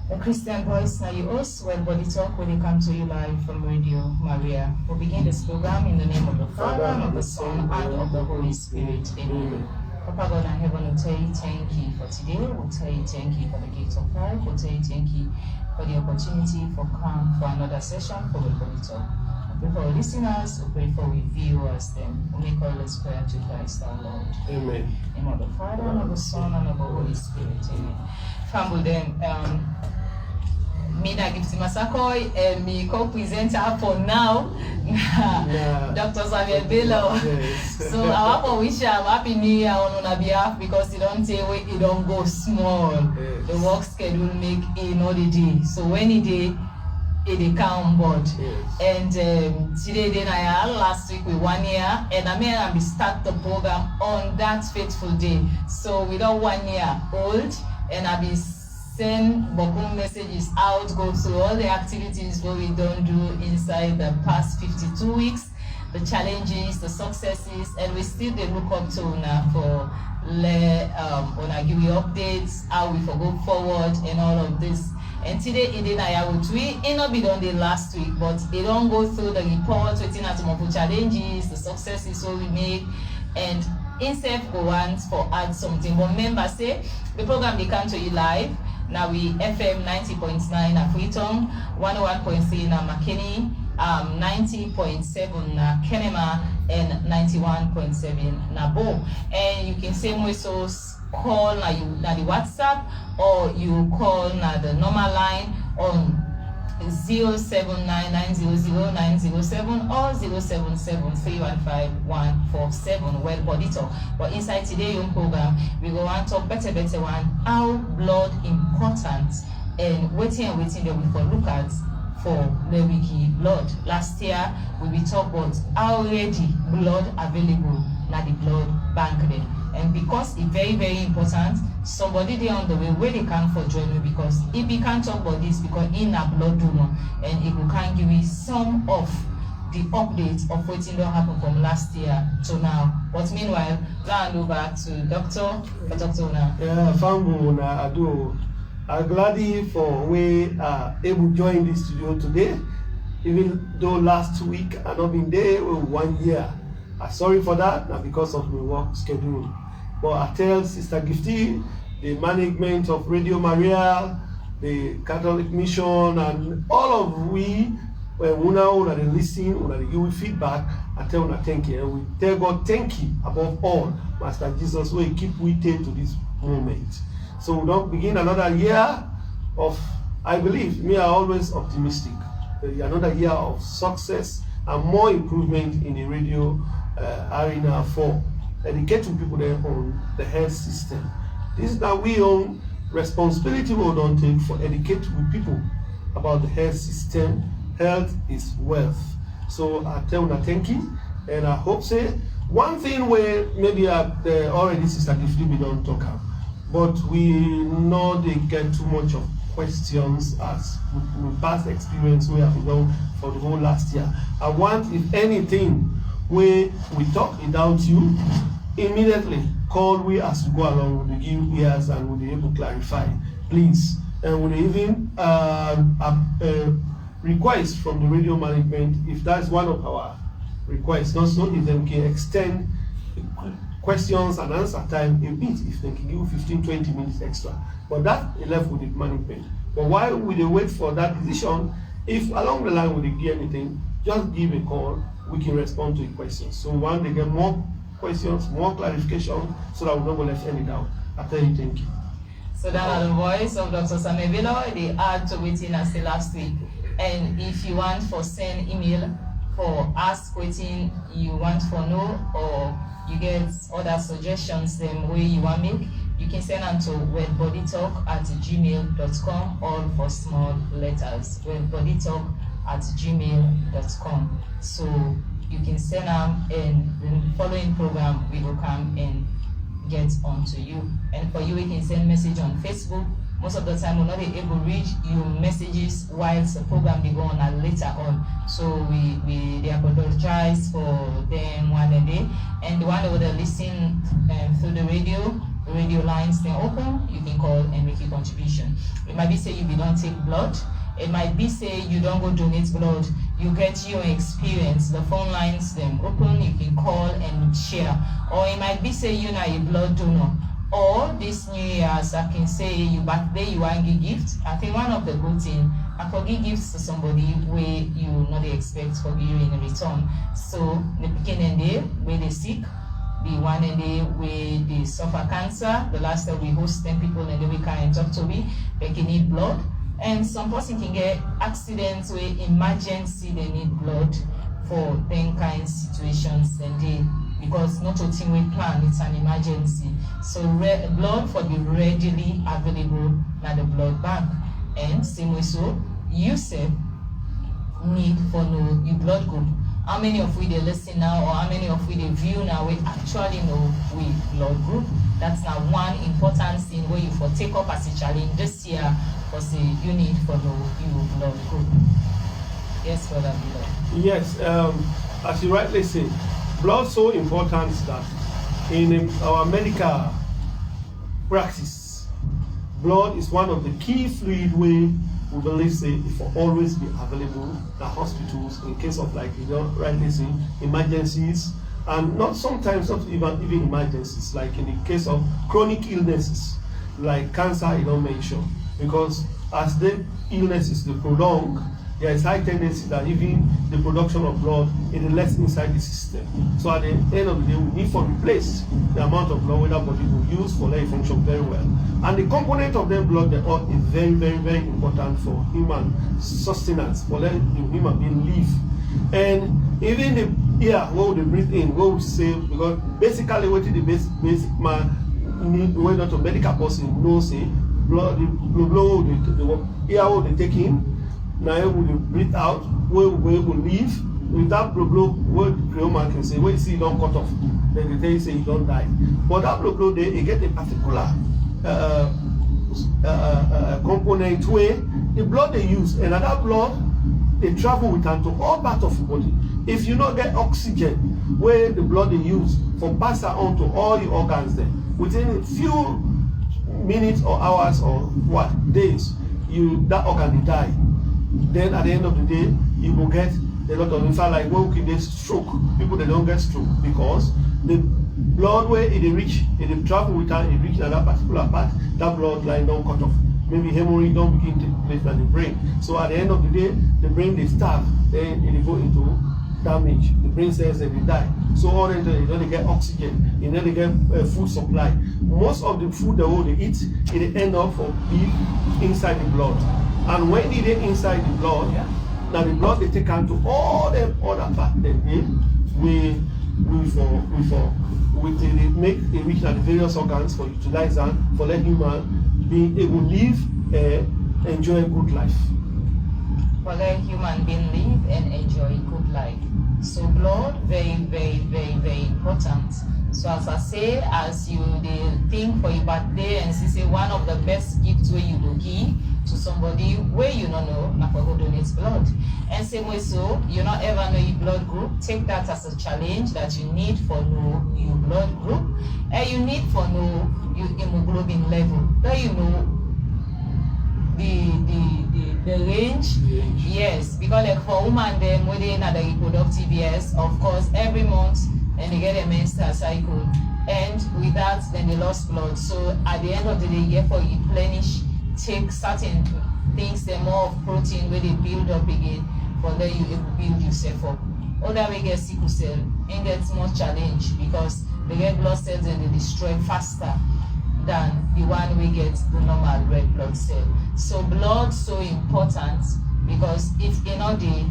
The Christian Voice, now you host Wel Bodi Tok, when they come to you live from Radio Maria. We'll begin this program in the name of the Father, and of the Son, and of the Holy Spirit. Amen. Papa God in heaven, we'll tell you thank you for today. We'll tell you thank you for the gift of life. We'll tell you thank you for the opportunity for come for another session for Wel Bodi Tok. We pray for our listeners, we pray for our viewers, then we make all this prayer to Christ our Lord. Amen. In the name of the Father, and of the Son, and of the Holy Spirit. Amen. Family, then, Mina Gipsy Masakoi and me co-presenter for now, Dr. Samuel Bello. Yes. So I want to wish you a happy new year on our behalf because you don't say it don't go small. Yes. The work schedule make another day. So when it count board. Yes. And today then I had last week with 1 year and I may have start the program on that fateful day. So without 1 year old and I be send Bokum messages out, go through all the activities what we don't do inside the past 52 weeks, the challenges, the successes, and we still they look up to Una for give you updates, how we go forward and all of this. And today it not be done the last week, but it don't go through the reports, waiting at some challenges, the successes what we make, and instead go on for add something. But remember, say the program they come to you live. Now we FM 90.9 na Freetown, 101.3 na Makeni, 90.7 na Kenema, and 91.7 na Bo. And you can same way so call na the WhatsApp or you call na the normal line on 079900907 or 077315147 Wel Bodi Tok. But inside today's young program, we go on talk better one how blood important and waiting that we for look at for the wiki blood. Last year we talk about already blood available na the blood bank there. And because it's very, very important, somebody there on the way where they can for join me because if we can't talk about this because in a blood donor and if we can give you some of the updates of what don't happen from last year to now. But meanwhile, hand over to Dr. Una. Yeah, Fambu na Ado. I'm glad for we are able to join this studio today, even though last week I not been there 1 year. I'm sorry for that, not because of my work schedule. But I tell Sister Gifty, the management of Radio Maria, the Catholic Mission, and all of we, when they listen, when they give feedback, I tell them thank you. And we tell God thank you above all, Master Jesus, we keep waiting to this moment. So we don't begin another year of, I believe, me are always optimistic. Another year of success and more improvement in the radio arena for educating people there on the health system. This is that we own responsibility we don't take for educating people about the health system. Health is wealth. So I tell you thank you, and I hope say one thing where maybe already Sister Gifty we don't talk about, but we know they get too much of questions as with past experience we have done for the whole last year. I want, if anything, where we talk without you, immediately call we as we go along with the give ears and we'll be able to clarify, please. And we'll even request from the radio management, if that's one of our requests, also if they can extend questions and answer time a bit, if they can give 15-20 minutes extra. But that is left with the management. But while we wait for that decision, if along the line we get anything, just give a call, we can respond to the questions. So when they get more questions, more clarification, so that we don't left any doubt. I tell you thank you. So that are the voice of Dr. Samuel Bello, they add to waiting as the last week. And if you want for send email for ask waiting you want for know or you get other suggestions then way you want make, you can send them to welboditalk@gmail.com, all for small letters. welboditalk@gmail.com. So you can send them, and the following program we will come and get onto you. And for you, we can send message on Facebook. Most of the time, we're not able to reach you messages whilst the program they go on later on. So they apologize for them one day. And the one that would listen through the radio, radio lines then open, you can call and make your contribution. It might be say you don't take blood. It might be say you don't go donate blood. You get your experience. The phone lines them open, you can call and share. Or it might be say you're not a blood donor. Or this New Year's, I can say you birthday, you want to give gift. I think one of the good things, I forgive gifts to somebody where you not expect for you in return. So the beginning day where they sick, the one day where they suffer cancer. The last time we host 10 people and then we can talk to me, they can need blood. And some person can get accidents where emergency they need blood for them kind of situations and they, because not a thing we plan, it's an emergency. So blood for be readily available at the blood bank. And same way so, you say need for know your blood group. How many of we they listen now or how many of we they view now we actually know we blood group? That's now one important thing where you for take up as a challenge this year for say you need for know your blood group. Yes, Brother Bilo. Yes, as you rightly say, blood so important that in our medical practice, blood is one of the key fluid way we believe say it will always be available at hospitals in case of like you don't rightly say emergencies, and not sometimes not even emergencies, like in the case of chronic illnesses like cancer you don't mention, because as the illnesses they prolong, there is high tendency that even the production of blood is less inside the system. So at the end of the day, we need to replace the amount of blood that body will use for let it function very well. And the component of the blood is very, very, very important for human sustenance, for let the human being live. And even the air, what they breathe in, what we say, because basically what the basic man need, whether to medical person knows, say, blood, the blood, the air what they take in, now we breathe out, where we will live. With that blow, what the man can say, when you see you don't cut off, then they tell you say you don't die. But that blow, they get a particular component where the blood they use, and that blood they travel with and to all parts of your body. If you not get oxygen, where the blood they use for pass on to all the organs, then within a few minutes or hours or what days, that organ will die. Then at the end of the day, you will get a lot of, in fact, like when we get stroke, people they don't get stroke because the blood where it reach, it travel with and it reach another particular part, that blood line don't cut off. Maybe hemorrhage don't begin to place in the brain. So at the end of the day, the brain they starve, then it go into damage. The brain cells they die. So all they don't get oxygen, they don't get food supply. Most of the food they eat, it end up for be inside the blood. And when it is inside the blood, now the blood they take into all them other parts. Then we make a reach at the various organs for utilize them for let human being able to live enjoy a good life. For let human being live and enjoy a good life. So blood very, very, very, very important. So as I say, as you they think for your birthday and say one of the best gifts where you do give to somebody where you don't know, not for who donates blood. And same way so, you not ever know your blood group, take that as a challenge that you need for know your blood group, and you need for know your hemoglobin level. That you know the range. Yes, because like for women them when they in the reproductive years, of course every month and they get a menstrual cycle, and with that then they lost blood. So at the end of the day, you have to replenish, take certain things, they're more of protein where they build up again for let you build yourself up. Other way get sickle cell and gets more challenge because they get blood cells and they destroy faster than the one we get the normal red blood cell. So blood so important because if in a day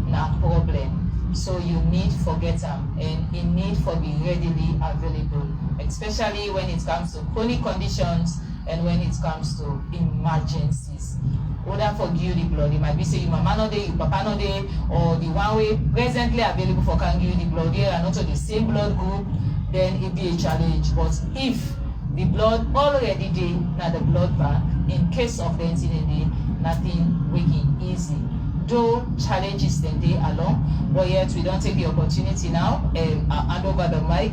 na problem. So you need for get them and it need for be readily available, especially when it comes to chronic conditions and when it comes to emergencies. Order for give the blood. It might be say your mama no day, your papa no day, or the one way presently available for can give the blood here and not to the same blood group, then it be a challenge. But if the blood already day na the blood bank, in case of the incident, nothing waking easy. Though challenges then day along, but yet we don't take the opportunity now. I hand over the mic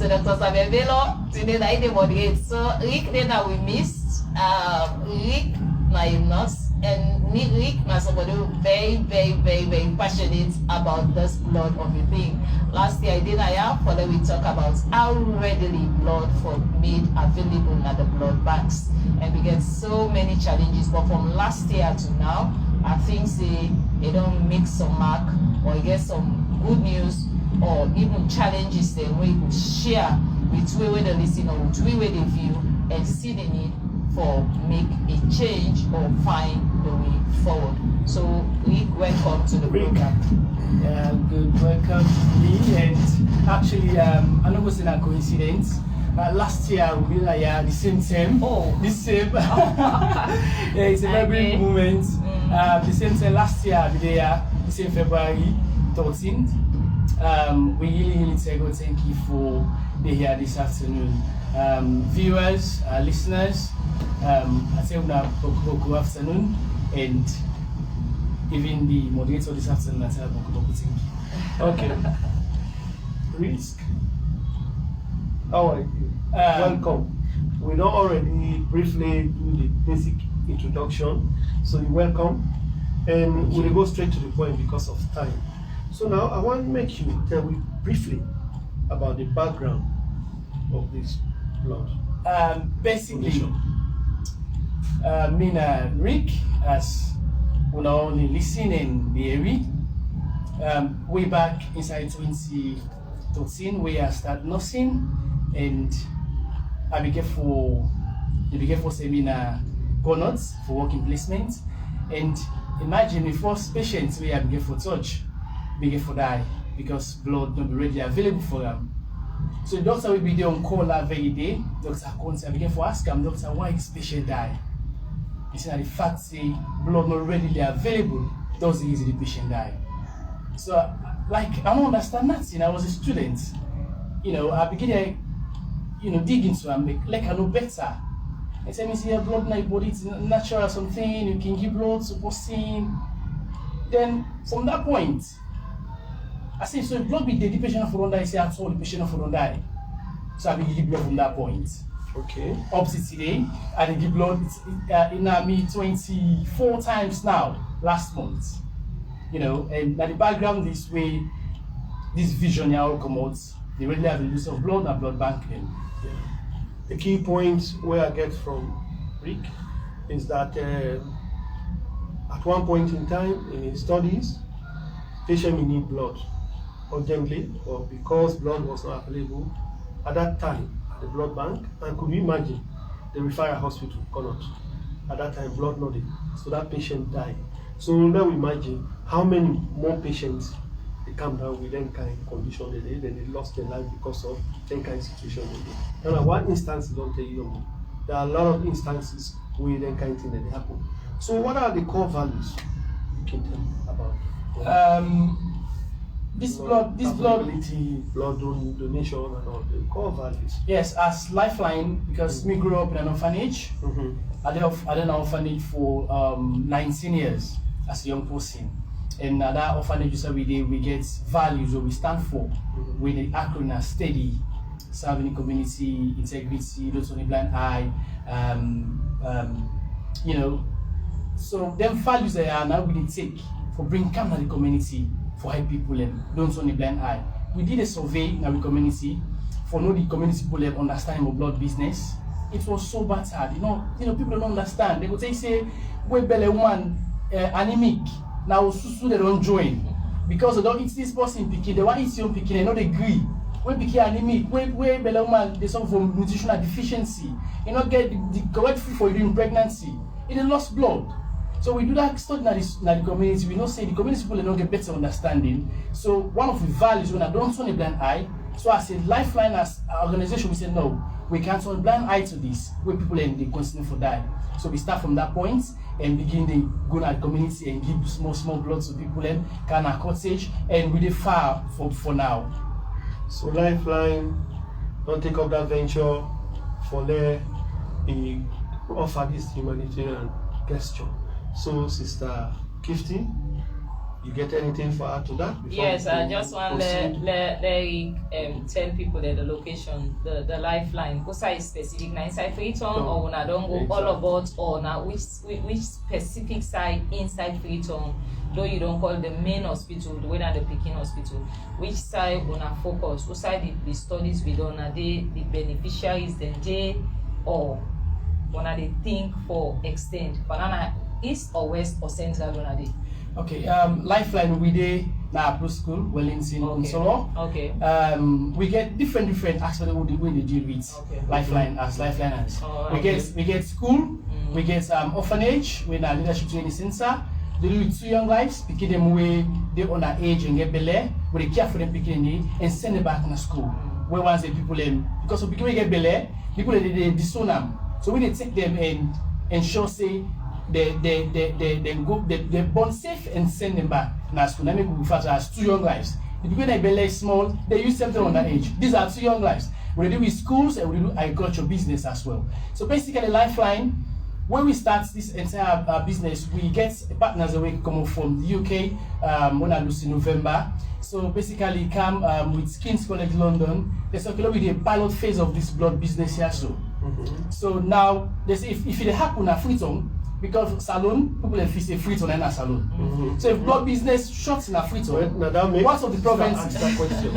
So Dr. Sabebelo, today that they moderate. So Rick then that we missed. Rick now you not. And Rick now somebody very passionate about this blood of the thing. Last year I did for that we talk about how readily blood for made available at the blood banks. And we get so many challenges, but from last year to now, I think say they don't make some mark or get some good news or even challenges that we could share with where they listen or with where they view and see the need for make a change or find the way forward. So Rick, welcome to the program. Yeah, good. Welcome to me. And actually, I know it wasn't a coincidence. Last year we did the same time. Oh, the same. Yeah, it's a very brief moment. The same time last year we did the same February 13th. We really thank you for being here this afternoon. Viewers, listeners, I say good afternoon, and even the moderator this afternoon, I say thank you. Okay. Risk. How are you? Welcome. We don't already briefly do the basic introduction, so you're welcome. And we'll go straight to the point because of time. So now I want to make you tell me briefly about the background of this blood. Basically, me and Rick, as we now only listen in the area, way back inside 2013, we started nursing, and I began for seminar nuts for working placement. And imagine the first patients we began for touch, began for die because blood not be readily available for them. So the doctor will be there on call that very day. Doctor comes and began for ask him, doctor, why this patient die? He said that the fact say blood not readily available doesn't easily the patient die. So like I don't understand nothing. I was a student. I began dig into him, like I know better. He said me see your blood in your body, it's natural something, you can give blood to person. Then from that point, I say, so if blood be dead, the patient for don't die, I say at all the patient for don't die. So I begin give blood from that point. Okay. Up to today, I give blood in me 24 times now, last month. And now the background this way, this vision here will come out. They really have the use of blood and blood banking. Yeah. The key point where I get from Rick is that at one point in time in his studies, patient may need blood urgently, or because blood was not available at that time at the blood bank. And could you imagine the referral hospital cannot at that time blood not there, so that patient died. So now imagine how many more patients they come down with them kind of condition they did, and they lost their life because of that kind of situation they did. Now one instance don't tell you, there are a lot of instances where that kind of thing that happen. So what are the core values you can tell me about? This blood donation and all the core values. Yes, as Lifeline, because me grew up in an orphanage. I did an orphanage for 19 years as a young person. And that orphanage is every day we get values that we stand for. With the acronym steady, serving the community, integrity, those on the blind eye, So them values that are now we take for bring calm to the community, for help people and don't only blind eye. We did a survey in our community for know the community people understand about blood business. It was so bad. People don't understand. They go say we belly woman anemic. Now susu they don't join because they don't eat this person picking. They want eat your picking. They not agree. When picking anemic, when belly woman they suffer from nutritional deficiency. You not get the correct food for you during pregnancy. It lost blood. So we do that study in the community. We don't say the community people don't get better understanding. So one of the values when I don't turn a blind eye. So as a Lifeline, as an organization, we say no, we can't turn a blind eye to this. Where people and they continue for die. So we start from that point and begin to go at the community and give small blood to people and can a cottage and really far for now. So Lifeline don't take up that venture for their offer this humanitarian gesture. So Sister Gifty, You get anything for add to that? Yes, I just want to tell people that the location, the lifeline, what's is specific now inside Freetown or when I don't go all about or now which specific side inside Freetown, though you don't call the main hospital, the way that the Peking hospital, which side when I focus, what side the studies we done, are they the beneficiaries, the J or when they think for extend, banana east or west or central when they. Okay, lifeline we dey na Pro School, Wellington, Solo. Okay. We get different aspects of the way they deal with lifeline as lifeliners. We get school, we get orphanage, we na leadership training center. They do with 2 young lives, picking them away, they on their age and get belay, we care for them picking them and send them back to school. Where once the people because of people get belay, people they disown them. So we they take them and ensure say they born safe and send them back to school. Let me go faster as 2 young lives. The people that belly small, they use something on that age. These are 2 young lives. We do with schools and we do agriculture business as well. So basically, Lifeline, when we start this entire business, we get partners away coming from the UK when I lose in November. So basically, come with King's College London. There's a with the pilot phase of this blood business here. So now, if it happen at Freetown, because salon, people have say Freetown and a salon. So if blood business shuts in a Freetown, what of the province?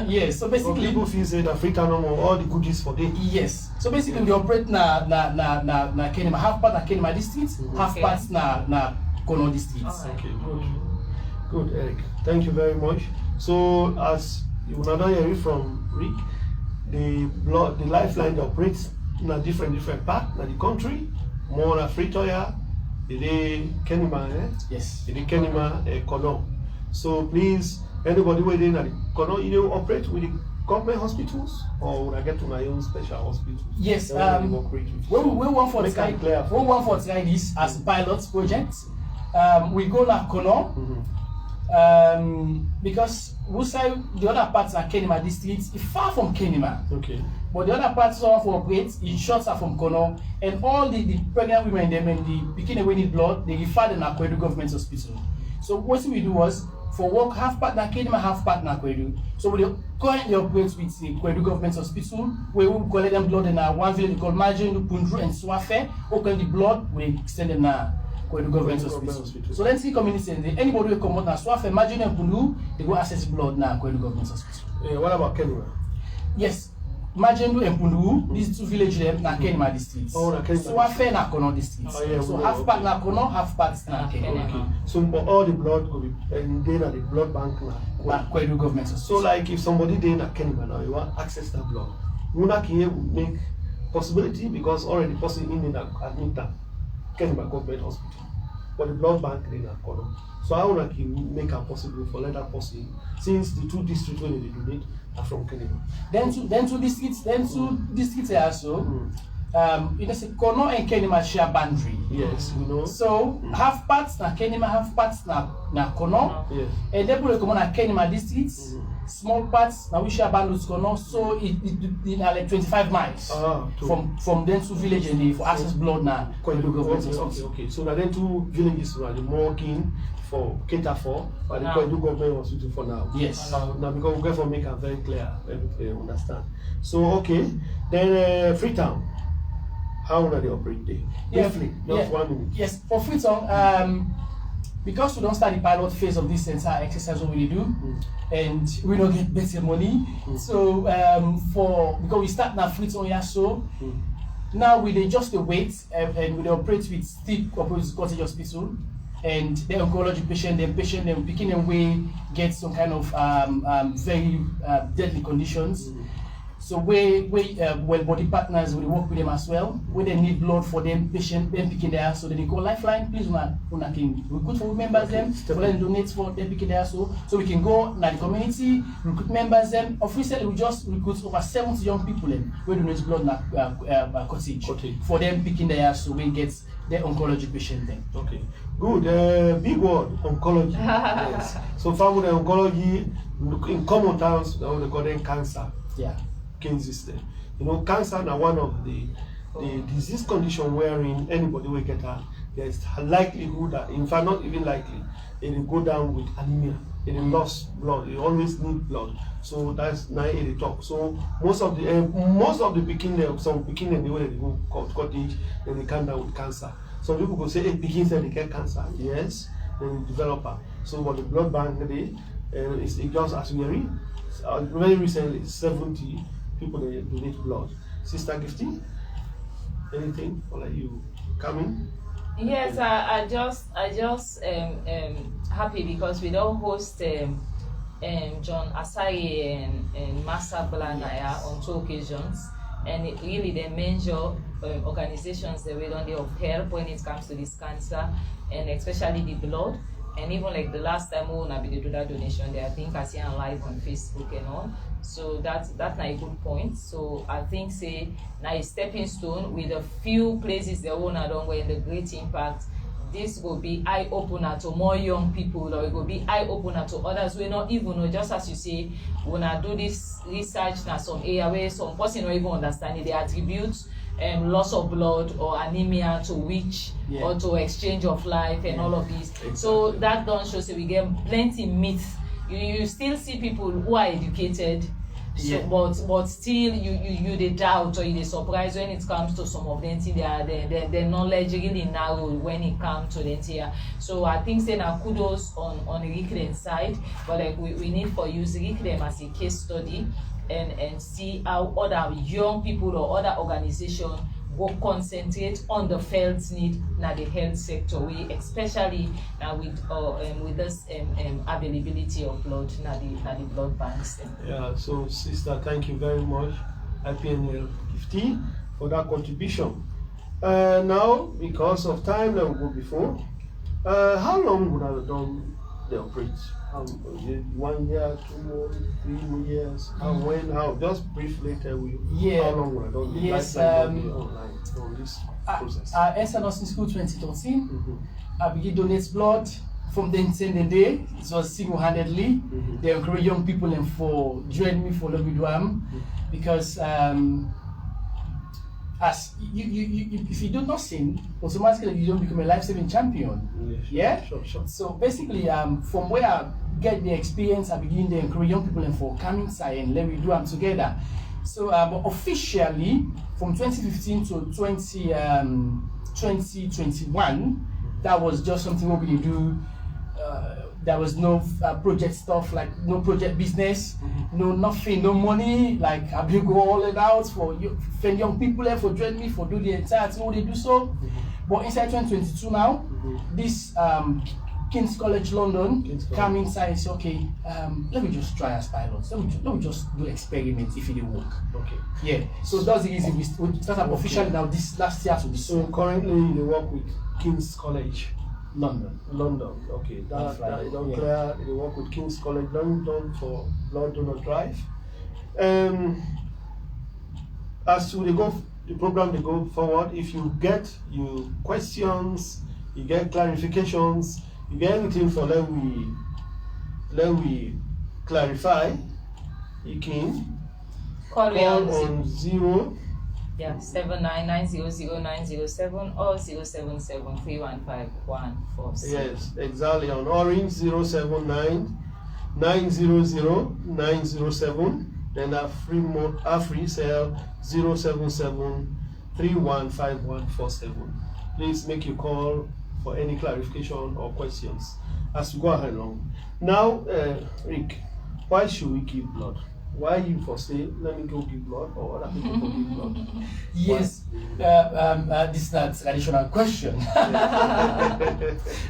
Yes, so basically people feel say that Freetown all the goodies for them. Yes, so basically we operate na Kenema, half part na Kenema district, half part na Kono district. Okay, good, Eric. Thank you very much. So as you will not hear from Rick, the lifeline operates in a different part of the country, more na Freetown. The Kenema, Yes. The Kenema, Kono. So please, anybody within the Kono, you operate with the government hospitals, or would I get to my own special hospitals? Yes. We want for try this as pilot project. We go na Kono. Because we say the other parts are Kenema district, is far from Kenema. Okay. But the other parts of operate in shots are from Kono, and all the pregnant women them and the picking away need blood, they refer them to Kwedu Government Hospital. So what we do was for work half part na Kenema, half part na Kwedu. So we currently operate with the Kwedu Government Hospital, where we collect them blood in one village called Majenu, Pundru, and Swafe. Open the blood, we extend them na Kwedu Government Hospital. So let's see community anybody will come out na Swafe, Majenu, and Pundru, they go access blood na Kwedu Government Hospital. What about Kenema? Yes. Majendu and Pundu, these 2 villages them na Kenema district. Oh, na Kenema. So Swafe na Kono district. So half part na Kono, half part na Kenema. Okay. So but all the blood will be and then at the blood bank now. Kwedu Government. So like if somebody did na Kenema now, you want access that blood. Muna Kiye would make possibility because already person in the admit that Kenema Government Hospital. But the blood bank in Kono. So how would make it possible for let that person since the 2 districts where they donate are from Kenema. Then two districts also. It is a Kono and Kenema share boundary. Yes, we know. So half parts na Kenema, half parts na Kono. Yes. And then we come on Kenema districts. Small parts now we share boundaries Kono. So it like 25 miles from them 2 villages and for access blood now. Okay. So now then 2 villages are the more keen for cater for the Kwedu Government Hospital for now. Yes. Now because we go for make it very clear, everybody understand. So okay, then Freetown. How will they operate there? Briefly, just 1 minute. Yes, for Freetown, because we don't start the pilot phase of this entire exercise, what we do, and we don't get better money. So because we start now Freetown here, so now we just wait and we operate with Steve Cottage Hospital. And the oncology patient them picking them way get some kind of very deadly conditions. So we Wel Bodi partners we work with them as well. When they need blood for them patient, them picking there, so they call Lifeline. Please, una can recruit for members them, for them donate for them picking there, so we can go na the community recruit members them. Officially, we just recruit over 70 young people them. We donate blood na cottage for them picking there, so we get the oncology patient then. Okay, good. Big word, oncology. Yes. So far with the oncology, in common terms, they call them cancer. Yeah. System. You know, cancer is one of the disease condition wherein anybody will get there's a likelihood that, in fact, not even likely, it will go down with anemia. It will lost blood. You always need blood. So that's 980 talk. So most of the picking there, some picking them, they go cottage, then they come down with cancer. Some people go say, hey, picking said they get cancer. Yes, then they develop her. So what the blood bank today, it just as we read, very recently, 70 people they donate blood. Sister Gifty, anything or like you coming? Yes, I just happy because we don't host John Asari and Massa Blanaya on 2 occasions, and it really the major organizations that we don't of help when it comes to this cancer, and especially the blood. And even like the last time we will be do that donation there, I think I see it live on Facebook and all. So that's not a good point. So I think say now a stepping stone with a few places they want to done where the great impact. This will be eye opener to more young people, or it will be eye opener to others. We not even know, just as you say, when I do this research now some area where some person don't even understand it, they attribute loss of blood or anemia to witch or to exchange of life and all of this. Exactly. So that don't show say we get plenty myths. You still see people who are educated, so, but still you they doubt or you they surprised when it comes to some of them. Their knowledge really narrow when it comes to them here. So I think say now kudos on the Reclaim side, but like we need for use Reclaim as a case study and see how other young people or other organizations go concentrate on the felt need na the health sector, we especially with this availability of blood na the blood banks. Yeah, so sister, thank you very much, IPNL 50, for that contribution. Now, because of time that we go before, how long would I have done the operate? 1 year, 2 more, 3 more years? How? Just briefly tell me how long would I done the online on this process? I entered nursing school 2013. I began donate blood from the day. It was single-handedly. They encourage young people and for join me for Lobidwam because as you if you do nothing, automatically you don't become a life-saving champion. Sure. So basically, from where I get the experience, I begin to encourage young people and for coming side and let me do them together. So but officially from 2015 to 2021, that was just something what we do. There was no project stuff, like no project business, no nothing, no money. Like I will go all it out for young people and for join me for do the entire thing what they do so. But inside 2022 now, this King's College London come inside and say, okay, let me just try as pilots. Let me just do experiments if it will work. Okay. Yeah. So that's the reason we start up officially now this last year to this. So currently you work with King's College London. Okay. That clear. They work with King's College London for blood donor drive. As to the program they go forward, if you get your questions, you get clarifications, you get anything for let we clarify, you can call on 79900907 or 077315146. Yes, exactly, on Orange 079900907. Then a free cell 077315147. Please make your call for any clarification or questions as we go along. Now, Rick, why should we give blood? Why you for say, let me go give blood, or other people go give blood? Yes, this is not traditional question.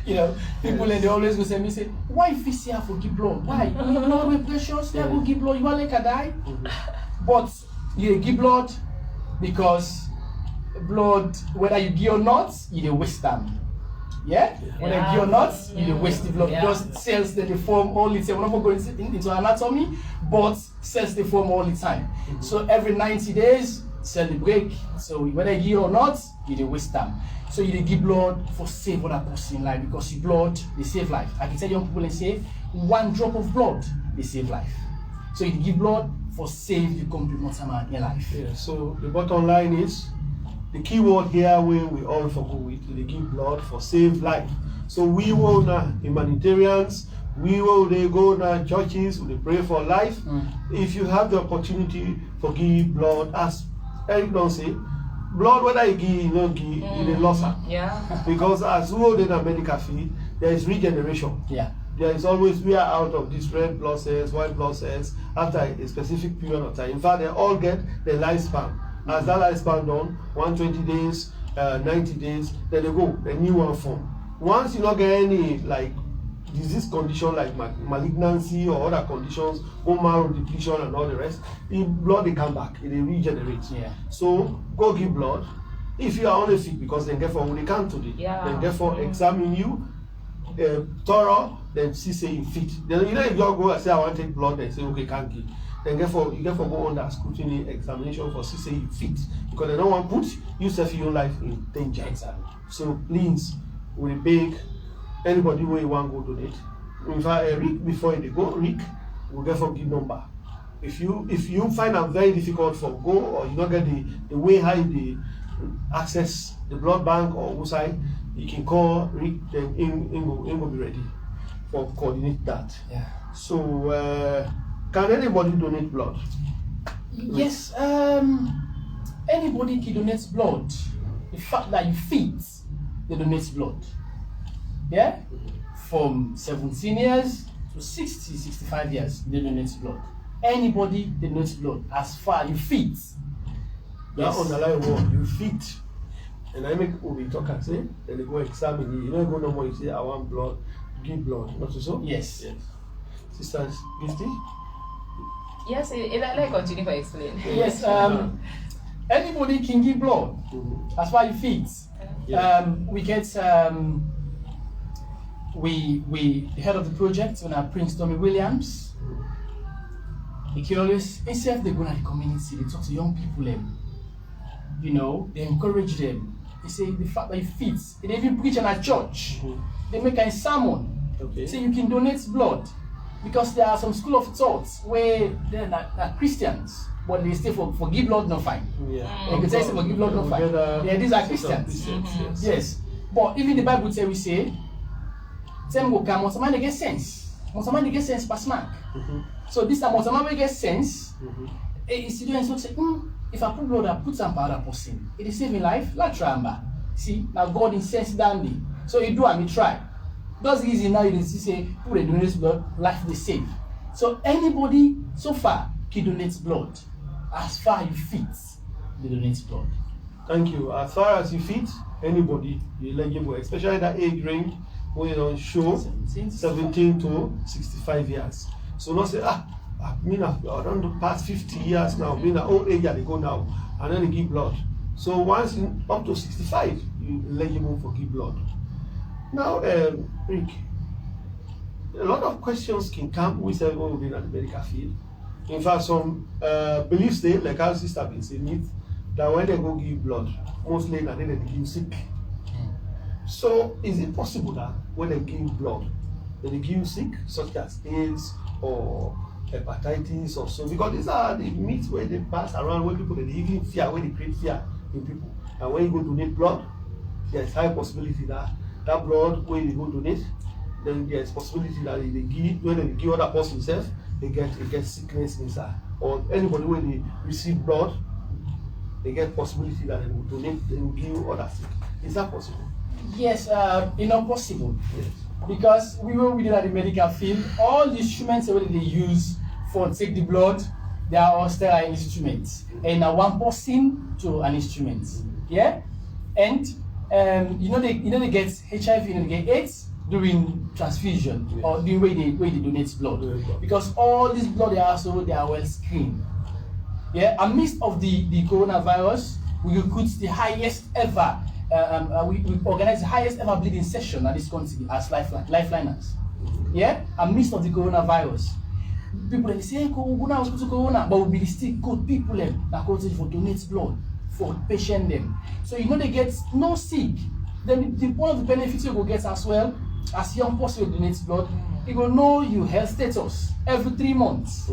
You know, people and they always go say me say, why if you have to give blood? Why? Blood is precious. Yeah, go give blood. You want like a die? But you give blood because blood, whether you give or not, you waste them. Yeah? When I give or not, you waste the blood because cells they form all the time. We're not going into anatomy, but cells they form all the time. So every 90 days, cell they break. So whether you give or not, you waste them. So you give blood for save other person life because your blood they save life. I can tell young people and say 1 drop of blood they save life. So you give blood for save the complete mortal in your life. Yeah. So the bottom line is the key word here we all forgo with to give blood for save life. So we will now humanitarians, we will they go to churches, we pray for life. If you have the opportunity for give blood, as Eric don't say, blood whether you give, you don't give, you loss her. Yeah. Because as we hold in a medical field, there is regeneration. Yeah. There is always, we are out of these red blood cells, white blood cells after a specific period of time. In fact, they all get their lifespan. As that lifespan done, 120 days, 90 days, then they go, a new one form. Once you don't get any like disease condition like malignancy or other conditions, bone marrow depletion and all the rest, the blood they come back, they regenerate. Yeah. So go give blood. If you are only sick, because then therefore when they come today, then therefore examine you, thorough, then see say you fit. Then you know if you go and say I want to take blood, then say okay can't give. Then therefore you go under scrutiny examination for see say you fit, because they don't want to put yourself your life in danger. Exactly. So please, we beg anybody where you want to go donate. In fact, Rick, before they go, Rick will get for give number. If you find it very difficult for go, or you don't get the way how they access the blood bank or website, you can call Rick, then in will be ready for coordinate that. Yeah. So can anybody donate blood? Yes, anybody can donate blood. The fact that you fit, they donate blood. Yeah? From 17 years to 60, 65 years, they donate blood. Anybody, they donate blood. As far you fit. That underlying word, you fit. And I make Obi talk and say, then they go examine you. You don't go no more, you say, I want blood, give blood. Not so? Yes. Yes. Sisters, Gifty? Yes, let me continue to explain. Yes, anybody can give blood. As far you fit. Yeah. We get we the head of the project, Prince Tommy Williams. He can always, instead of they go to the community, they talk to young people, you know, they encourage them. They say the fact that you fit, they even preach in a church. They make a sermon. Okay. Say you can donate blood. Because there are some school of thoughts where they're not Christians, but they say for give blood no fine. Yeah. They can say for give blood no fine. Yeah, these are Christians. Yes. But even the Bible say we say, them go come, most man they get sense. Most man they get sense pass mark. So this time most man will get sense. A student will say, if I put blood, I put some powder person. It is saving life, like try. See, now God is sense down me. So you do and me try. That's easy now. You see, say, put a donate blood, life they save. So anybody so far can donate blood. As far as you fit, they donate blood. Thank you. As far as you fit, anybody you eligible, especially that age range when you don't show 17 to 65 years. So not say I mean I've done the past 50 years now, being an old age they go now, and then they give blood. So once up to 65, you eligible for give blood. Now, Rick, a lot of questions can come with everyone within the medical field. In fact, some beliefs they, like our sister have been saying it, that when they go give blood, mostly they give sick. So, is it possible that when they give blood, they give sick, such as AIDS or hepatitis or so? Because these are the myths where they pass around, where people they even fear, where they create fear in people. And when you go donate blood, there's high possibility that that blood, when you go donate, then there's possibility that they give, when they give other person self, they get sickness inside. Or anybody when they receive blood, they get possibility that they will donate, they will give others sick. Is that possible? Yes, it's not possible. Yes. Because we were within the medical field, all the instruments that they use for take the blood, they are all sterile instruments. And one person to an instrument. Yeah? And you know they get HIV, you know they get AIDS during transfusion, yes, or the way they donate blood. Yes. Because all this blood they are well screened. Yeah, amidst of the coronavirus, we recruit the highest ever. We organize the highest ever bleeding session at this country as lifeliners. Yeah, amidst of the coronavirus. People they say corona, but we still good people that go for donate blood for patient them. So you know they get no sick. Then one of the benefits you will get as well as young person who donates blood, you will know your health status every 3 months.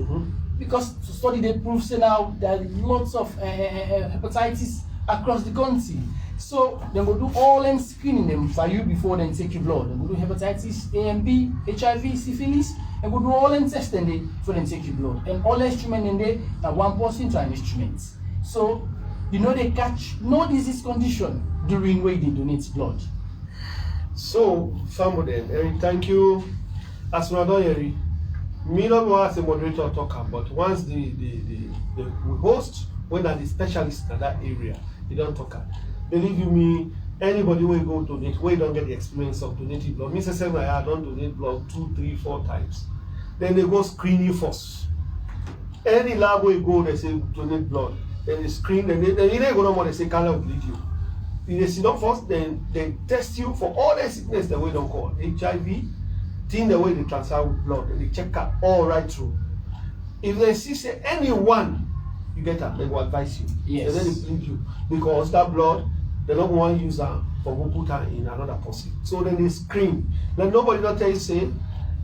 Because to study they prove say now there are lots of hepatitis across the country. So they go do all them screening them for you before they take your blood. They go do hepatitis A and B, HIV, syphilis. They go do all them tests then before they take your blood. And all the instrument in there are one person to an instrument. So you know they catch no disease condition during when they donate blood. So, family, Eric, thank you. As we are done, Eric, me not as a moderator talker, but once we host, when are the specialists in that area, they don't talk. Believe you me, anybody will go donate, we don't get the experience of donating blood. Mr. Seven, I don't donate blood 2, 3, 4 times. Then they go screen you first. Any lab will go, they say donate blood. Then they screen, then they go no more, they say can bleed you. They see not first, then they test you for all the sickness the way they call HIV, thing the way they transfer with blood, and they check out all right through. If they see say anyone you get that, they will advise you. Yes. And then they bleed you because that blood they don't want to use that for go put her in another person. So then they screen. Then nobody don't tell you say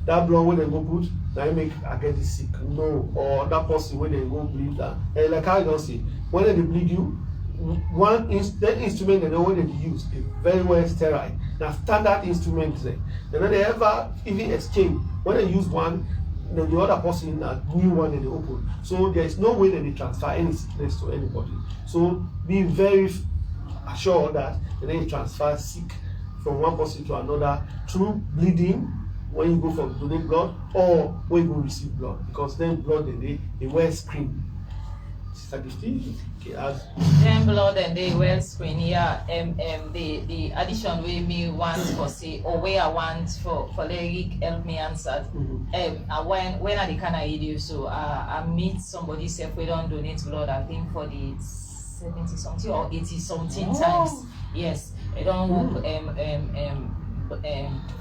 that blood when they go put, now you make I get this sick. No, or that person when they go bleed that. And like I don't say, when they bleed you, that instrument they know when they use is very well sterile. Now standard instruments there. They don't ever even exchange. When they use one, then the other person a new one that they open. So there is no way that they transfer any sickness to anybody. So be very assured that they transfer sick from one person to another through bleeding when you go for donate blood or when you go receive blood, because then blood they wear screen. Then blood and they well screen here. The addition we me want for say or where I want for Eric help me answer. When I can I you so I meet somebody say if we don't donate blood, I think for the 70 something or 80 something times. Yes, I don't work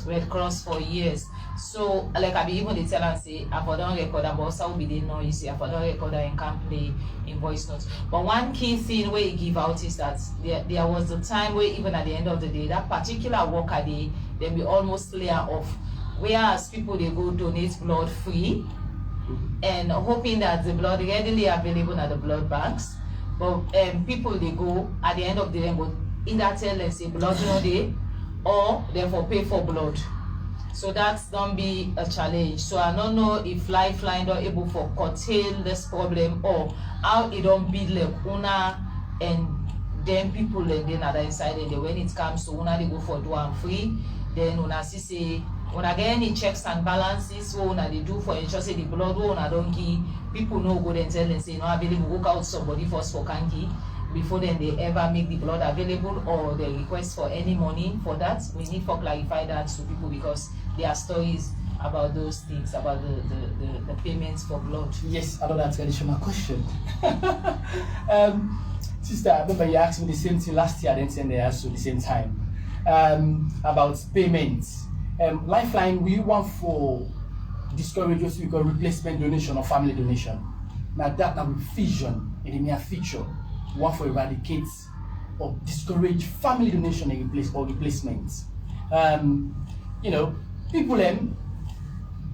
Red Cross for years. So like I be even the tell and say I for don't record and also will be the noise, I for don't record and can't play in voice notes. But one key thing where you give out is that there was a time where even at the end of the day, that particular worker day, they be almost clear off. Whereas people they go donate blood free and hoping that the blood readily available at the blood banks. But people they go at the end of the day go either tell them say blood no day or therefore pay for blood. So that's don't be a challenge. So I don't know if Lifeline are able to curtail this problem or how it don't be like una and then people and then other inside and when it comes to una they go for do and free, then una see say una get any checks and balances so una they do for ensure say the blood una don't give people no go then tell them say no available, work out somebody first for kanki before then they ever make the blood available or they request for any money for that. We need to clarify that to people because there are stories about those things, about the payments for blood. Yes, I know that's additional question. Sister, I remember you asked me the same thing last year, then they asked you the same time about payments. Lifeline, we want for discourage us because replacement donation or family donation. Now that with vision in the near future, we want for eradicate or discourage family donation and replacement. You know, people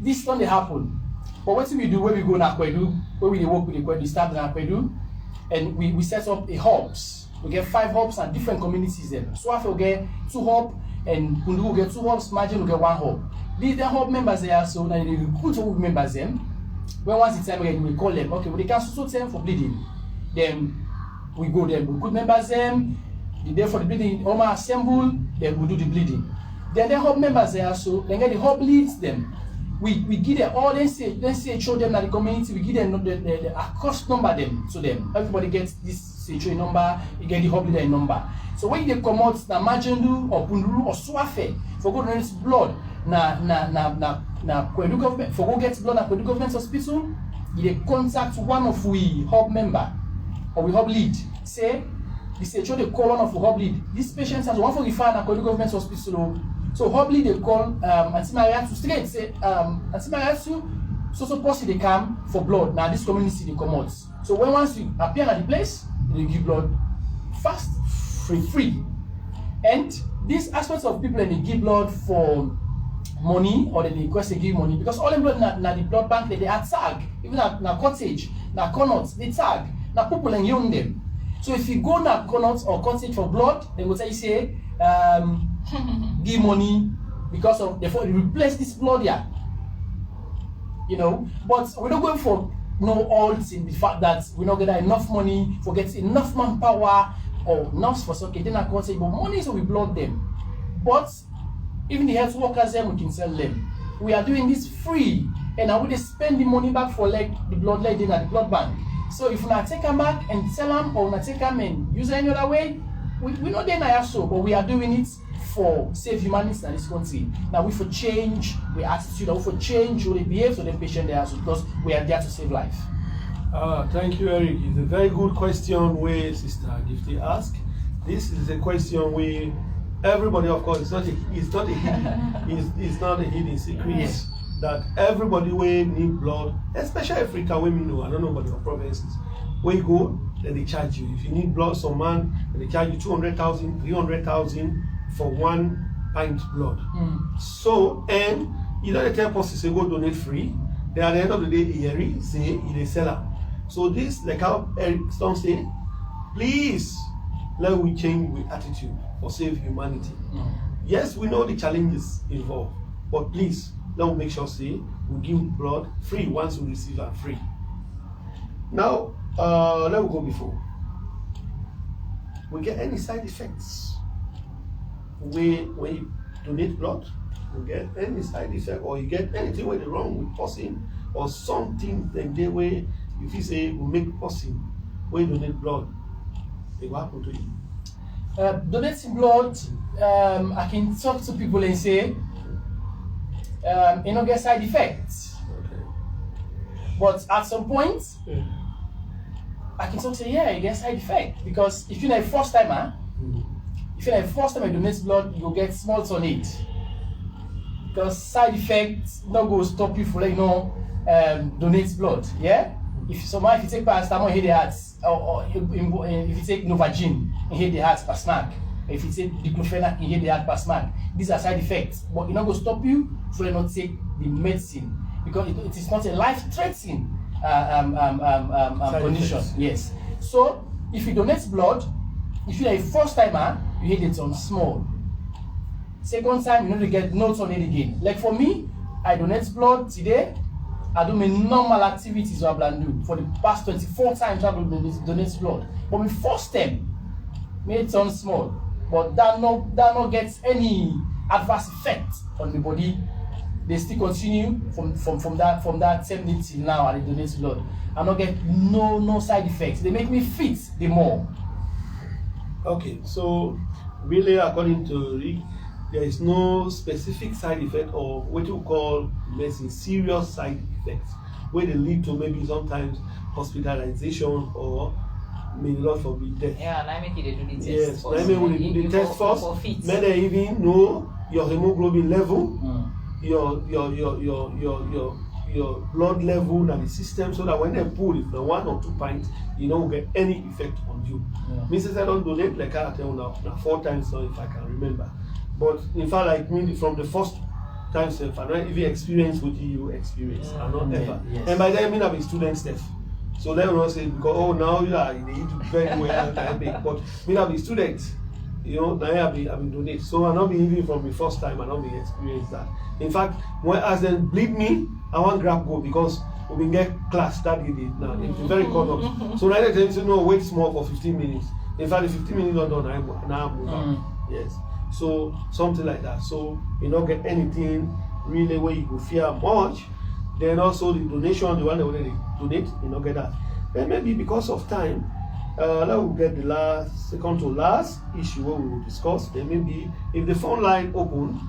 this don't happen. But what do we do when we go to Akwedu, when we work with the Akwedu staff in Akwedu, and we set up a hubs. We get 5 hubs and different communities there. So after we get 2 hubs and Kundu will get 2 hubs, Margin will get 1 hub. These hub members there, so now they recruit all members them. When once it's time again, we call them, okay, we can so them for bleeding. Then we go there, we recruit members them, the day for the bleeding, Oma assemble, then we do the bleeding. Then the hub members there, so then get the hub leads them. We give them all let's say show them that the community, we give them the across number them to them. Everybody gets this say number, you get the hub leader number. So when they come out na Majendu or Punduru or Swafe for go donate blood na Kwedu government for go get blood na Kwedu government hospital, they contact one of we hub member or we hub lead. Say this say they call one of the hub lead. This patient has one for refer na Kwedu government hospital. So hubly they call Auntie Mariatu straight say Auntie Mariatu so possible they come for blood. Now this community they come out. So when once you appear at the place, they give blood fast, free. And these aspects of people and they give blood for money or they request they give money because all the blood na the blood bank they are tag, even na cottage, na connaught, they tag, na people and young them. So if you go now or cut it for blood, they will tell you say, give money because of they replace this blood here. You know, but we're not going for no odds in the fact that we're not getting enough money for getting enough manpower or nurse for okay, then I can't say, but money so we blood them. But even the health workers them we can sell them. We are doing this free, and I would spend the money back for like the blood lady at the blood bank. So if we not take them back and sell them or not take them and use any other way, we not then I so, but we are doing it for save humanity in this country. Now we for change we attitude, we for change how they behave so the patient there also because we are there to save life. Thank you, Eric. It's a very good question where Sister Gifty asked. This is a question where everybody, of course, it's not a hidden secret. Yes. That everybody will need blood, especially Africa women know, I don't know about your provinces. Where you go, then they charge you. If you need blood, some man, they charge you 200,000, 300,000 for 1 pint blood. So, and you don't tell us to say go donate free. Then at the end of the day, Yeri say he's a seller. So this, like how Eric Stone say, please let we change with attitude for save humanity. Yes, we know the challenges involved, but please let me make sure say we give blood free once we receive it free. Now, let me go before. We get any side effects when you donate blood? You get any side effect or you get anything with wrong with person or something like the way if you say we make person when you donate blood, it will happen to you. Donating blood, I can talk to people and say you don't get side effects. Okay. But at some point, I can talk say, yeah, you get side effect. Because if you're a first timer, if you're a first time you donate blood, you'll get small on it. Because side effects not go stop you from donate blood. Yeah? If you take paracetamol and hit the heart, or if you take Novogen and hit the heart per smack, if you take diclofenac and hit the heart per smack, these are side effects. But it's not going to stop you from not take the medicine because it is not a life-threatening condition. Effects. Yes. So if you donate blood, if you're a first timer, you hit it on small. Second time, you need to get notes on it again. Like for me, I donate blood today. I do my normal activities I do for the past 24 times I donate blood. But my first time, made it on small, but that not gets any adverse effect on my body. They still continue from that same day till now. I donate blood. I not get no side effects. They make me fit the more. Okay, so really according to Rick, there is no specific side effect or what you call medicine serious side effects where they lead to maybe sometimes hospitalization or may not forbid death. Yeah, and I make you do the test. Yes, first. I mean when you do the test for first, fit. may they even know your hemoglobin level, your blood level and the system, so that when they pull it for 1 or 2 pints, you don't get any effect on you. Mrs. I don't donate like I tell now 4 times now if I can remember. But in fact, like me from the first time, if I don't even experience what you experience, I'm not ever. Yes. And by then I mean I'm a student stuff. So they will not say because now you are you need to very well but me I'm a student. Now I've been donate. So I not be even from the first time I not be experience that. In fact, when as them bleed me, I want grab go because we been get class that day now. It's very common. So now they tell you no wait small for 15 minutes. In fact, the 15 minutes not done, now I'm move out. Yes. So something like that. So you don't get anything really where you go fear much. Then also the donation, the one that already donate, you don't get that. Then maybe because of time, let's get the second to last issue where we will discuss. Then maybe if the phone line open,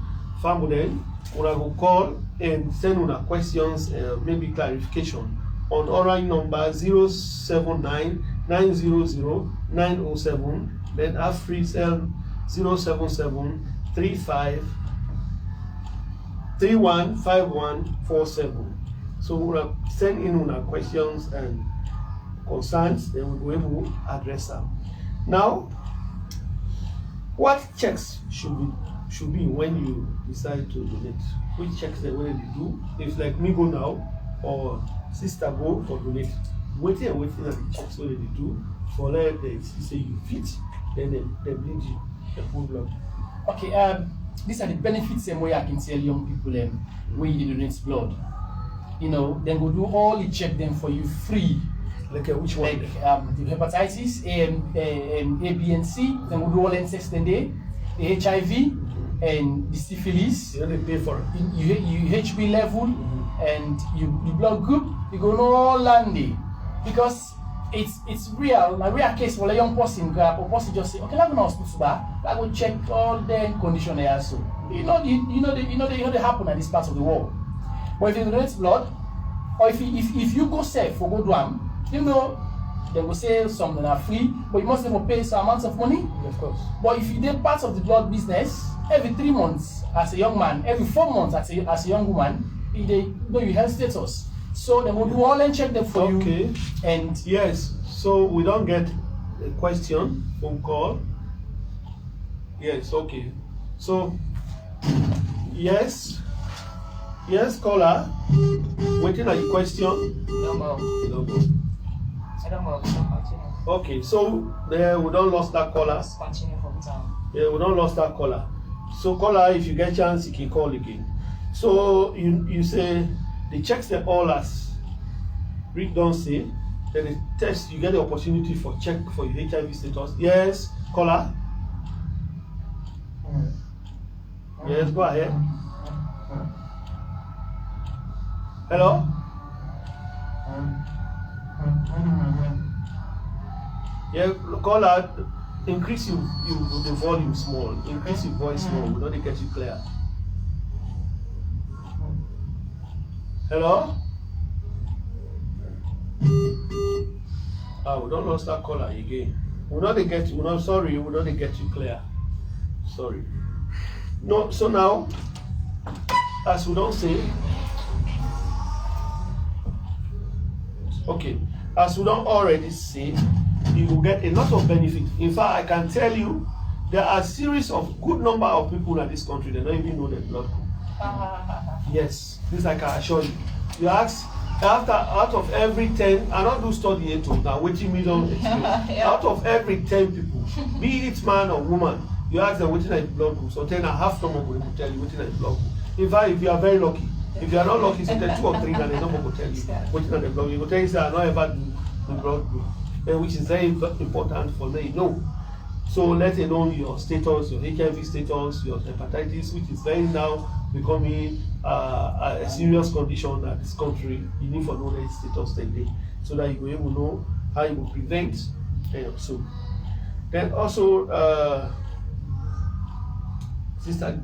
family then we will call and send una questions, maybe clarification on oral number 079 900 907. Then have free cell 077 35 315147. So we'll send in our questions and concerns, then we'll be able to address them. Now, what checks should be when you decide to donate? Which checks they already do? If like me go now or sister go for donate, waiting are the checks already do For let they say you fit, then they bleed you, they pull blood. Okay, these are the benefits and way I can tell young people where you donate blood. You know, then go do all the check them for you free. Like which one? Like the hepatitis, A, B, and C. Then we do all the tests then the HIV and the syphilis. You know they pay for it. You HB level and you blood group. You go no all landy because it's real. A real case for a young person grab or person just say, okay, I'm gonna hospital back. I go check all the condition there also. You know they happen at this part of the world. But if you donate blood, or if you go safe for go do them, you know they will say something are free, but you must never pay some amounts of money. Of course. But if you did part of the blood business, every 3 months as a young man, every 4 months as a young woman, they know your health status. So they will do all and check them for you. And yes, so we don't get a question, phone call. Yes, okay. So yes, caller. Waiting on your question. No more. No go. I don't know. Continue. Okay, so there we don't lost that caller. Let's continue from town. Yeah, we don't lost that caller. So caller, if you get chance, you can call again. So you say the checks them all as Rick don't say. Then the test you get the opportunity for check for your HIV status. Yes, caller. Yes, go ahead. Hello. Yeah, caller. Increase you the volume small. Increase your voice small. We don't get you clear. Hello? We don't lost that caller again. We don't get you. Sorry, we don't get you clear. Sorry. No, so now, as we don't say, okay, as we don't already say, you will get a lot of benefit. In fact, I can tell you, there are a series of good number of people in this country that don't even know their blood group. Yes, this I can assure you. You ask, out of every 10, I don't do study yet, now waiting million experience. Yeah. Out of every 10 people, be it man or woman, you ask them waiting at blood group. So 10 and half number will tell you waiting at blood group. In fact, if you are very lucky, if you are not lucky, so 2 or 3 and the number will tell you waiting at the blood group. You will tell you, say, I don't ever do the blood group. Which is very important for them, So let alone your status, your HIV status, your hepatitis, which is very now becoming a serious condition at this country. You need to know the status today, so that you will able to know how you will prevent. So then also, sister,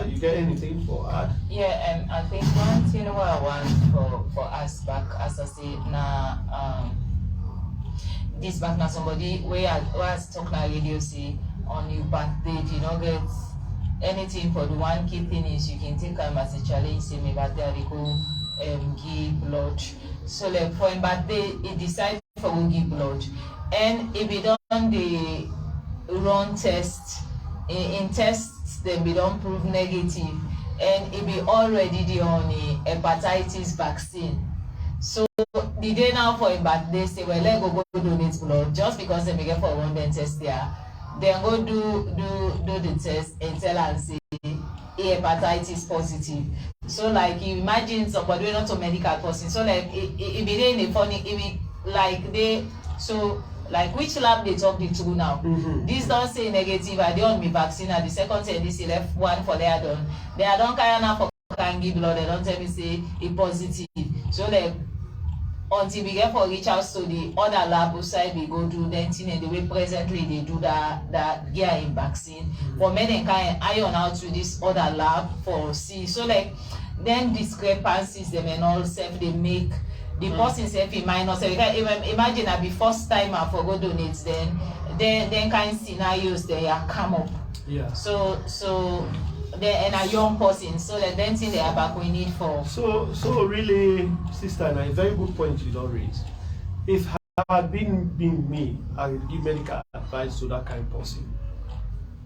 you get anything for add? Yeah, I think one thing what I want for us back, as I say now, this back now somebody where I talk na radio say on your birthday, you know get anything for the one key thing is you can take them as a challenge, say my birthday I go give blood. So like for him birthday he decide for go give blood. And if he done the run test, in tests then be don't prove negative, and it be already the on a hepatitis vaccine. So the day now for a birthday say, well, let's go donate blood just because they may get for one then test there. Then go do the test and tell and say hepatitis positive. So like you imagine somebody not a medical person. So like it be there in a funny, it be like they so like which lab they talk the two now. This don't say negative, I don't me vaccine and the second say this left one for their done. They are don't carry enough for can give blood, they don't tell me say it positive. So like until we get for reach out to the other lab outside we go do then thing and the way presently they do that gear in vaccine. For many kind iron out to this other lab for see. So like then discrepancies them and all self they make the person self in minus. So you can even imagine that be first time I for go donate then kind of scenarios they are come up. Yeah. So and a young person, so the then thing they are back we need for. So really, sister, and a very good point you don't raise. If had been me, I would give medical advice to that kind of person.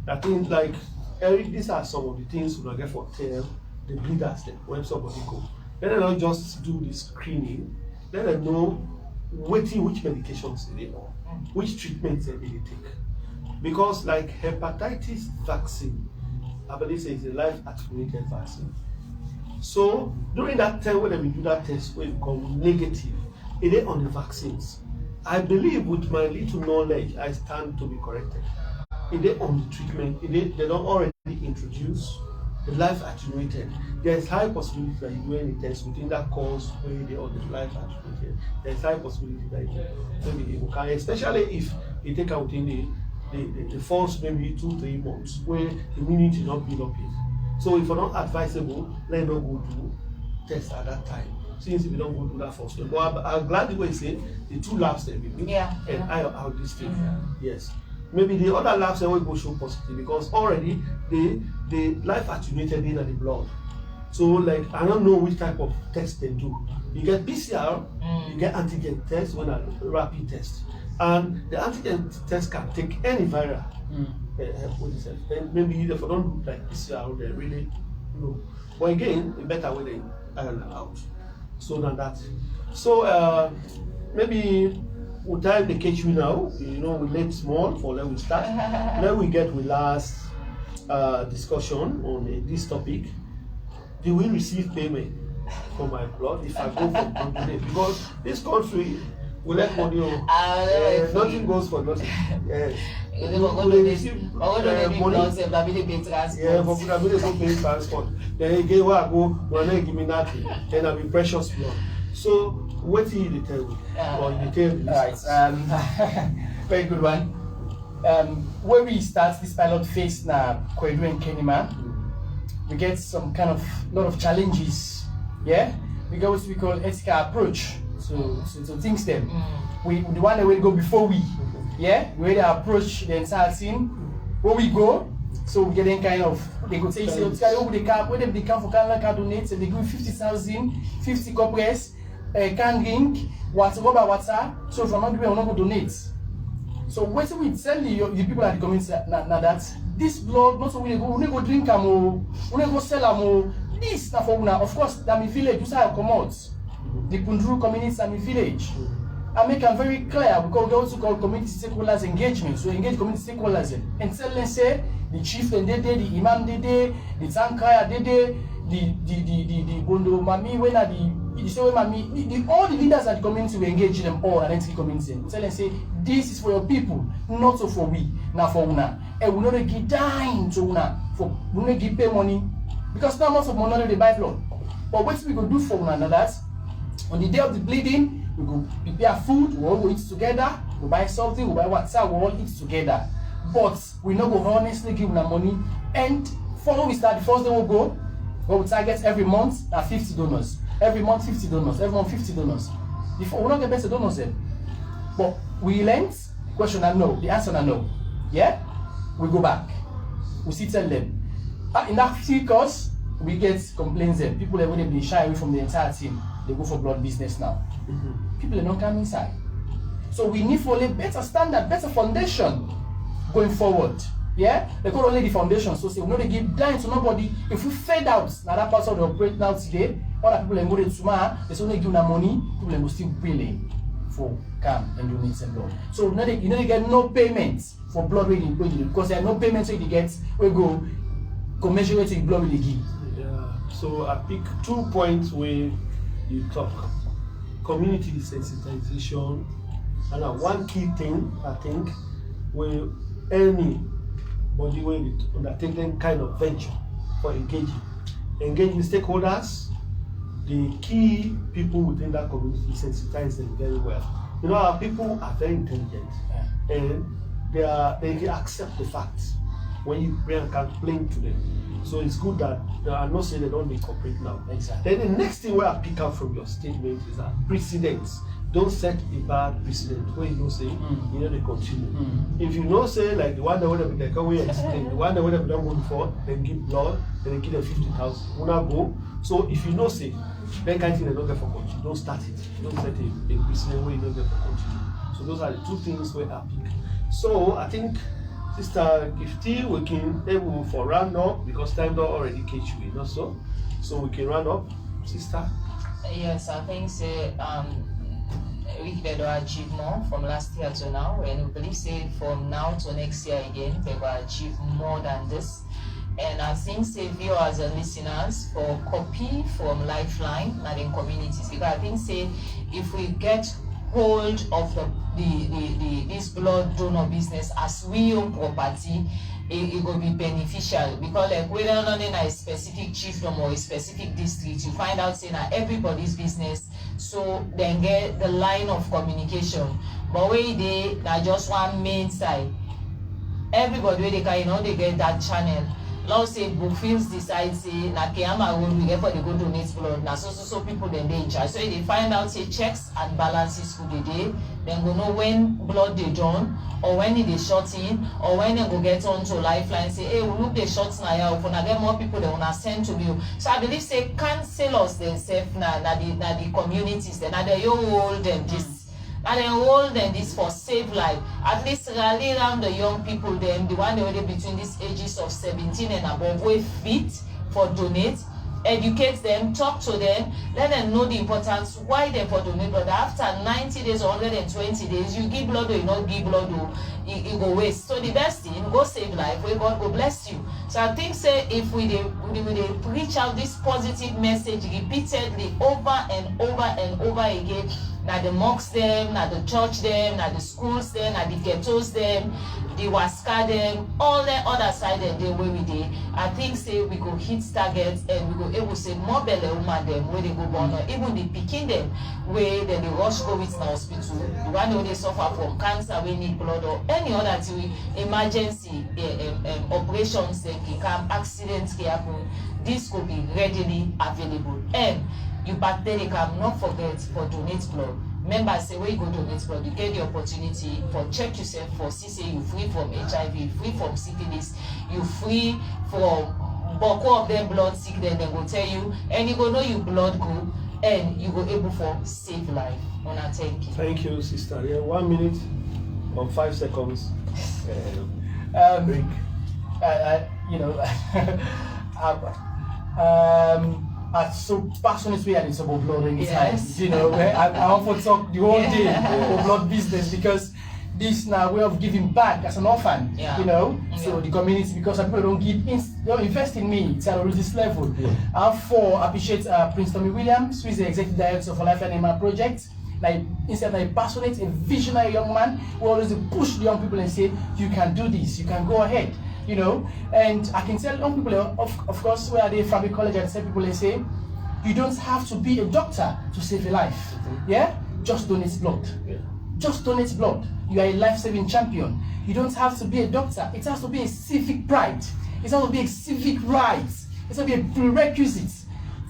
I think like Eric, these are some of the things we get for tell the bleeders them when somebody go. Let them not just do the screening. Let them know which medications they on, which treatments they take. Because like hepatitis vaccine, I believe it's a life attenuated vaccine. So during that time when we do that test, when we come negative, it is on the vaccines. I believe with my little knowledge, I stand to be corrected. It is on the treatment. They don't already introduce the life attenuated. There is high possibility that you do any test within that course where they are the life attenuated. There is high possibility that you can, especially if you take out within the first maybe 2-3 months where the immunity not build up yet. So if you're not advisable, let not go do tests at that time. Since we don't go do that first. But I'm glad the way you say the 2 labs that we do and I out this thing. Yes. Maybe the other labs will go show positive because already the life attenuated in the blood. So like I don't know which type of test they do. You get PCR, you get antigen test when a rapid test. And the antigen test can take any viral. And maybe if you don't do like PCR, they really But again, a better way than iron out. So than that. So maybe we'll time the catch you now. We late small for let we start. Then we get with last discussion on this topic. Do we receive payment for my blood if I go for blood today? Because this country will let money on. Nothing goes for nothing. Yes. For pay transport. Then again, where I go, we're not giving nothing. Then I'll be precious blood. So, what do you tell me? Or you tell me? Alright, very good one. When we start this pilot phase now, Kwedu and Kenima, we get some kind of lot of challenges. Yeah, we got what we call ethical approach to things. Them, we the one that will go before we. Yeah, the way they approach the entire thing. Where we go, so we getting kind of they go say, when they come for Canada donate, and they give 50,000, 50 corporates, can drink, water. So if I'm not giving, I'm not going to donate. So what we tell the people at the community now that this blood, not so we go drink them, we go sell them. This now for una, of course, that village, you say I come out. The Pundru community and village. I make them very clear because we also call community stakeholders engagement. So engage community stakeholders and tell them say the chief and the imam the tankaya the bondo mami when are the all the leaders at the community we engage them all identity community. Tell them say this is for your people, not so for we, now for una. And we not give dime to una for we not give pay money because now most of money they buy blood. But what we go do for una that on the day of the bleeding. We go prepare food, we all eat together, we buy something, we buy water, we all eat together. But we no go honestly give them money. And before we start, the first day we'll go, we target every month 50 donors. Every month 50 donors, every month 50 donors. Before we not get better donors then. But we learned, question I know, the answer I know. Yeah? We go back. We still tell them. In that 50 course, we get complaints then. People have already been shy away from the entire team. They go for blood business now. People are not coming inside. So we need for a better standard, better foundation going forward. Yeah? They call only the foundation. So say we don't give dime to nobody. If we fade out, now that part of the operate now today, other people are going to tomorrow, they only give them money, people are still willing for come and donate some blood. So you don't get no payments for blood reading because there are no payments so you get we go commensurate to the blood we give. Yeah. So I pick 2 points where you talk. Community sensitization, and one key thing I think where anybody will undertake any kind of venture for engaging stakeholders, the key people within that community sensitize them very well. Our people are very intelligent and they accept the facts when you bring and complain to them. So it's good that I'm not saying they don't incorporate now. Exactly. Then the next thing where I pick out from your statement is that precedents. Don't set a bad precedent where you say they continue. If you know say like the one that would have been like we explain, the one that would have done go before, then give blood, then they give them 50,000. When I go, so if you know say then kind of thing they don't get for continue, don't start it. Don't set a precedent where you don't get for continue. So those are the 2 things where I pick. So I think Sister Gifty, we can able for round up because time don't already catch you, so we can round up, Sister. Yes, I think say Rick they don't achieve more from last year to now, and we believe say from now to next year again they will achieve more than this. And I think say viewers and listeners for copy from Lifeline and in communities, because I think say if we get hold of this blood donor business as we own property, it will be beneficial, because like whether or not in a specific chiefdom or a specific district, you find out saying that everybody's business, so then get the line of communication. But where they that just one main side, everybody where they can, you know, they get that channel. Now say Brookfields decide say na Kiyama road we get for the go donate blood. Now so people then they in charge. So if they find out say checks and balances for the day, then go know when blood they done, or when they shot in, or when they go get on to Lifeline say, hey, we look the shots now here, if I get more people they wanna send to you. So I believe say counselors themselves na the communities, then na they hold them this. And then hold them this for save life. At least rally around the young people them, the one already between these ages of 17 and above, way fit for donate, educate them, talk to them, let them know the importance why they for donate blood. After 90 days or 120 days, you give blood or you not give blood, or it go waste. So the best thing, go save life, where God go bless you. So I think say if we preach out this positive message repeatedly over and over and over again, na the mosques them, na the church them, na the schools them, na the ghettos them, the waska them, all the other side them they where we dey. I think say we go hit targets and we go able say more belle woman them where they go born, or even the pikin them where they rush go with na hospital, the one where they suffer from cancer, we need blood or any other thing, emergency operations they can come, accidents can happen. This could be readily available. And you bacteria can not forget for donate blood. Remember, say where you go donate blood, you get the opportunity for check yourself for see say you free from HIV, you free from syphilis, you free from boko of them blood sick, then they will tell you, and you go know you blood group, and you go able for save life. Wanna thank you. Thank you, sister. Yeah, 1 minute or 5 seconds. Break. You know, I'm so passionate way it's about blood in Yes. You know, I often talk the whole day about blood business, because this now way of giving back as an orphan. Yeah. You know, Yeah. so the community, because some people they don't invest in me. It's at this level. Yeah. I appreciate Prince Tommy Williams, who is the executive director for Lifeline Animal Project. Like instead of a passionate, a visionary young man who always push the young people and say, you can do this, you can go ahead. You know, and I can tell young people, of course, where they from college, I tell people, they say, you don't have to be a doctor to save a life. Yeah, just donate blood. Yeah. Just donate blood. You are a life-saving champion. You don't have to be a doctor. It has to be a civic pride. It has to be a civic right. It has to be a prerequisite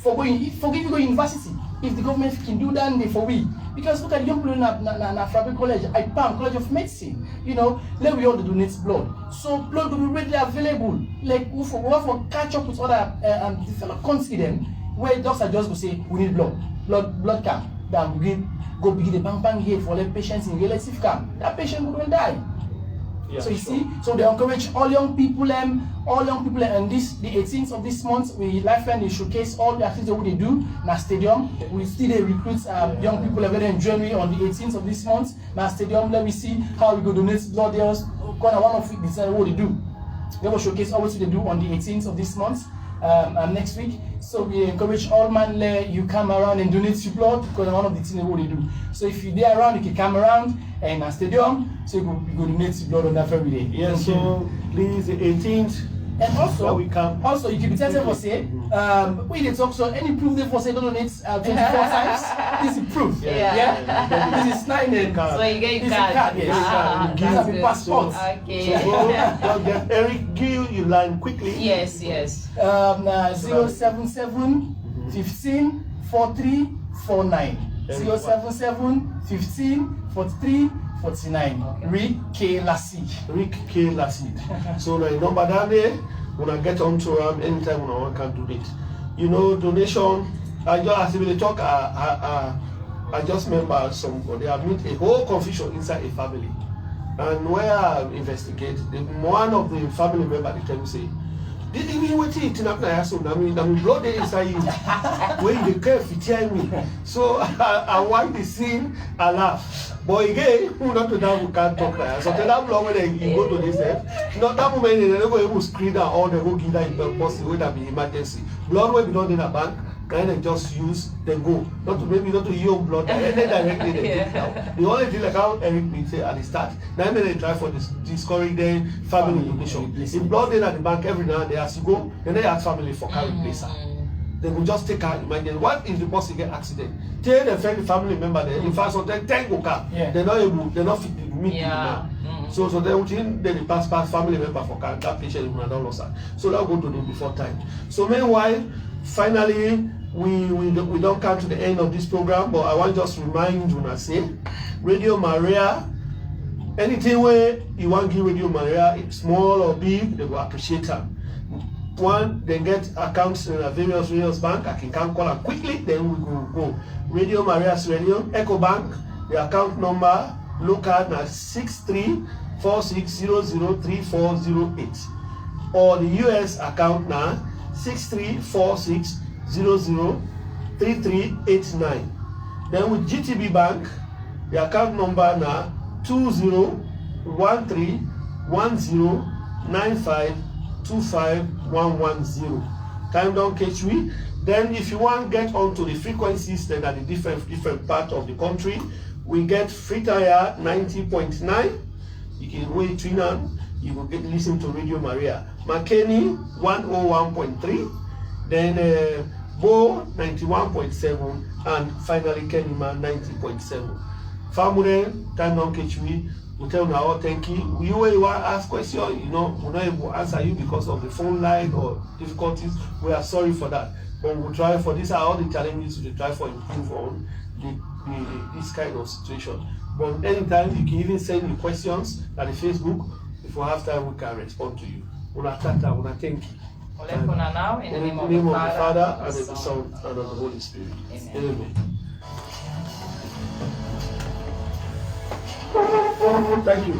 for going. For you go to university. If the government can do that, then for we. Because look at young people na Fabric College, IPAM, College of Medicine, you know, let we all donate blood. So blood will be readily available. Like we have to catch up with other the fellow country them, where doctors just go say, we need blood camp. Then we go begin the bang here for the patients in relative camp. That patient will die. Yeah, So you sure. see, so they encourage all young people, and this the 18th of this month, we Lifeline they showcase all the activities that they do in our stadium. We still they recruit young people very in January on the 18th of this month in our stadium. Let me see how we go donate blood. There's one of it decide what they do. They will showcase all what they do on the 18th of this month. Next week, so we encourage all man you come around and donate your blood, because one of the things what they do. So if you're there around, you can come around and a stadium, so you go donate your blood on that very day. Yeah, so please, the 18th, and also, we come. also you can be tested for say, we did talk, so any proof they for say don't donate 24 times, this is proof. Yeah. This is 9 and So you get this is card. card, yes. Ah, These are that's the good. passports. Okay. So go get Eric, give you line quickly. Yes. 077 15 43 49. 077 15 43 49. Rick K. Lassie. Rick K. Lassid. So the number down there, when I get onto anytime when I can do it. You know, donation. I just as we talk, I just remember somebody. I meet a whole confusion inside a family, and where I investigate, one of the family members they tell me say, Did even wait till it up now? So I mean, blood inside you. When you care, it me. So I want the scene, I laugh. But again, not to that we can't talk now. So tell that blood when you go to this not that moment they don't go able to screen out all the go give that possible that be emergency. Blood will be done in a bank. Then they just use the go. Not to maybe not to your blood directly they take it out. The only thing like how Eric did say at the start, now they try for this discourage the family donation. If blood in at the bank every now and then as you go, then they ask family for carry place. They will just take out imagine what if the person get accident? Tell the family member there, in fact sometimes 10 go car. They're not able, they're not fit to meet people now. So they would then the pass family member for car, that patient will not lose. So that go to them before time. So meanwhile, finally we don't come to the end of this program, but I want just to remind you say Radio Maria, anything where you want to give Radio Maria, it's small or big, they will appreciate them. One, they get accounts in a various bank. I can call them quickly, then we go. Radio Maria's Radio, Echo Bank, the account number, look at now 6346003408. Or the US account now 6346003389. Then with GTB Bank, the account number now 20131095251110. Time down catch we. Then if you want to get onto the frequencies that are the different part of the country, we get Fritaya 90.9. You can wait tune on, you will get listen to Radio Maria. McKinney 101.3, then Bo 91.7, and finally Kenima 90.7. Family, time down catch we. We tell you all thank you. You want to ask questions, we're not able to answer you because of the phone line or difficulties. We are sorry for that. But we'll try for these are all the challenges we try for improve on this kind of situation. But anytime you can even send me questions at the Facebook. If we have time, we can respond to you. Una thank you. Now, in the name of the the Father, and of the Son, and of the Holy Spirit. Amen. Thank you.